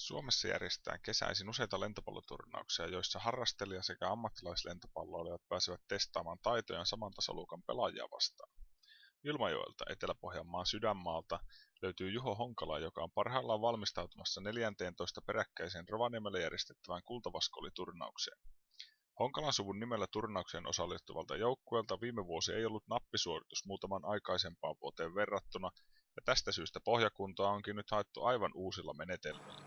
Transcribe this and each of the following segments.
Suomessa järjestetään kesäisin useita lentopalloturnauksia, joissa harrastelija- sekä ammattilaislentopalloilijat pääsevät testaamaan taitojaan saman tasaluokan pelaajia vastaan. Ilmajoelta, Etelä-Pohjanmaan sydänmaalta, löytyy Juho Honkala, joka on parhaillaan valmistautumassa 14 peräkkäiseen Rovaniemelle järjestettävään kultavaskooliturnaukseen. Honkalan suvun nimellä turnaukseen osallistuvalta joukkueelta viime vuosi ei ollut nappisuoritus muutaman aikaisempaan vuoteen verrattuna, ja tästä syystä pohjakuntoa onkin nyt haettu aivan uusilla menetelmillä.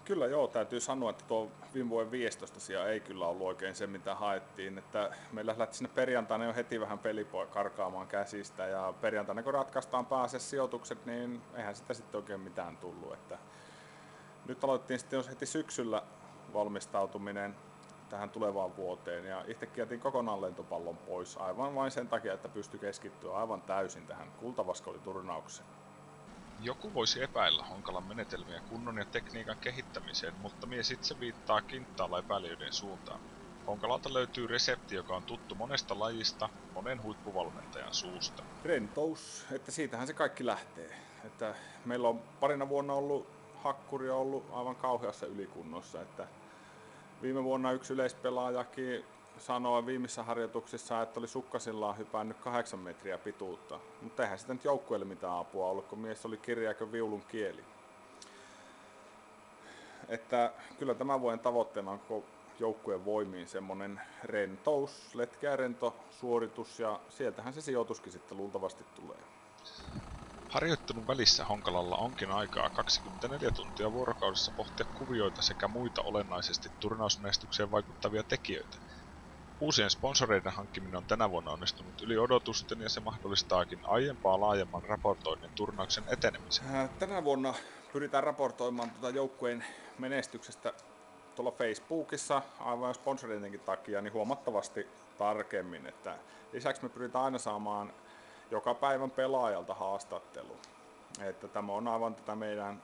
Kyllä joo, täytyy sanoa, että tuo viime vuoden 15 sija ei kyllä ollut oikein se, mitä haettiin. Että meillä lähti sinne perjantaina jo heti vähän peli karkaamaan käsistä, ja perjantaina kun ratkaistaan sijoitukset, niin eihän sitä sitten oikein mitään tullut. Että nyt aloittiin sitten heti syksyllä valmistautuminen tähän tulevaan vuoteen, ja itsekin jätin kokonaan lentopallon pois aivan vain sen takia, että pystyi keskittyä aivan täysin tähän kultavaskooliturnaukseen. Joku voisi epäillä Honkalan menetelmiä kunnon ja tekniikan kehittämiseen, mutta mies itse viittaa kinttaalla epäilijöiden suuntaan. Honkalalta löytyy resepti, joka on tuttu monesta lajista, monen huippuvalmentajan suusta. Rentous, että siitähän se kaikki lähtee. Että meillä on parina vuonna hakkuri ollut aivan kauheassa ylikunnossa. Että viime vuonna yksi yleispelaajakin sanoi viimeisessä harjoituksissa, että oli sukkasillaan hypännyt 8 metriä pituutta. Mutta eihän sitä nyt joukkueelle mitään apua ollut, kun mies oli kirjaako viulun kieli. Että kyllä tämän vuoden tavoitteena on koko joukkueen voimiin semmonen rentous, letkeä rento suoritus, ja sieltähän se sijoituskin sitten luultavasti tulee. Harjoittelun välissä Honkalalla onkin aikaa 24 tuntia vuorokaudessa pohtia kuvioita sekä muita olennaisesti turnausmenestykseen vaikuttavia tekijöitä. Uusien sponsoreiden hankkiminen on tänä vuonna onnistunut yli odotusten, ja se mahdollistaakin aiempaa laajemman raportoinnin turnauksen etenemisen. Tänä vuonna pyritään raportoimaan joukkueen menestyksestä tuolla Facebookissa aivan sponsoreidenkin takia niin huomattavasti tarkemmin. Että lisäksi me pyritään aina saamaan joka päivän pelaajalta haastattelu. Että tämä on aivan tätä meidän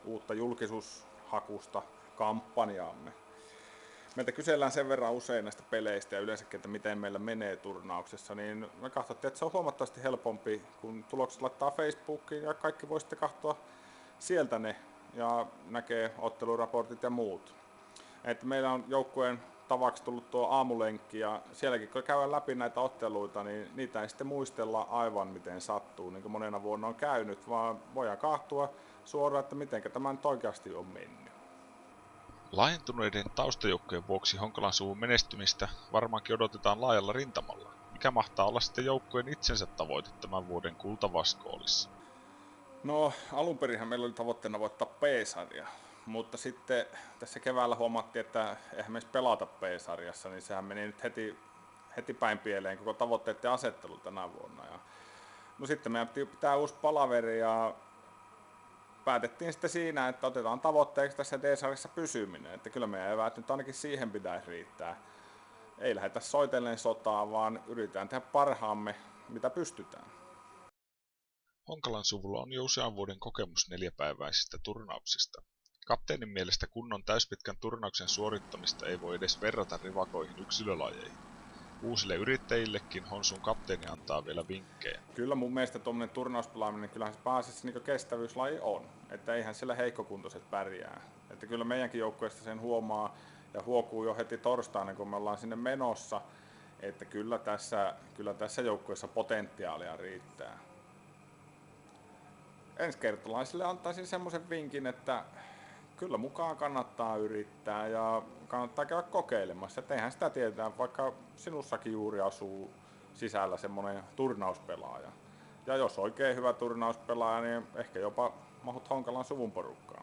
uutta julkisuushakusta kampanjaamme. Meiltä kysellään sen verran usein näistä peleistä ja yleensäkin, että miten meillä menee turnauksessa, niin me katsottiin, että se on huomattavasti helpompi, kun tulokset laittaa Facebookiin ja kaikki voi sitten katsoa sieltä ne ja näkee otteluraportit ja muut. Että meillä on joukkueen tavaksi tullut tuo aamulenkki, ja sielläkin kun käydään läpi näitä otteluita, niin niitä ei sitten muistella aivan miten sattuu, niin kuin monena vuonna on käynyt, vaan voidaan katsoa suoraan, että miten tämä nyt oikeasti on mennyt. Laajentuneiden taustajoukkojen vuoksi Honkalan suvun menestymistä varmaankin odotetaan laajalla rintamalla. Mikä mahtaa olla sitten joukkueen itsensä tavoite tämän vuoden kultavaskoolissa? No, alunperinhän meillä oli tavoitteena voittaa P-sarja, mutta sitten tässä keväällä huomattiin, että eihän me edes pelata P-sarjassa, niin sehän meni nyt heti päin pieleen koko tavoitteiden asettelu tänä vuonna. Ja no sitten meidän pitää uusi palaveri, ja päätettiin sitten siinä, että otetaan tavoitteeksi tässä D-sarjassa pysyminen, että kyllä meidän eväät nyt ainakin siihen pitäisi riittää. Ei lähdetä soitellen sotaa, vaan yritetään tehdä parhaamme, mitä pystytään. Honkalan suvulla on jo usean vuoden kokemus neljäpäiväisistä turnauksista. Kapteenin mielestä kunnon täyspitkän turnauksen suorittamista ei voi edes verrata rivakoihin yksilölajeihin. Uusille yrittäjillekin Honsun kapteeni antaa vielä vinkkejä. Kyllä mun mielestä tuommoinen turnauspelaaminen, kyllähän se pääasiassa niin kestävyyslaji on, että eihän sillä heikkokuntoiset pärjää. Että kyllä meidänkin joukkueesta sen huomaa ja huokuu jo heti torstaina, kun me ollaan sinne menossa, että kyllä tässä joukkueessa potentiaalia riittää. Ensikertalaisille antaisin semmoisen vinkin, että kyllä mukaan kannattaa yrittää ja kannattaa käydä kokeilemassa. Et eihän sitä tiedetä, vaikka sinussakin juuri asuu sisällä semmoinen turnauspelaaja. Ja jos oikein hyvä turnauspelaaja, niin ehkä jopa mahut Honkalan suvun porukkaan.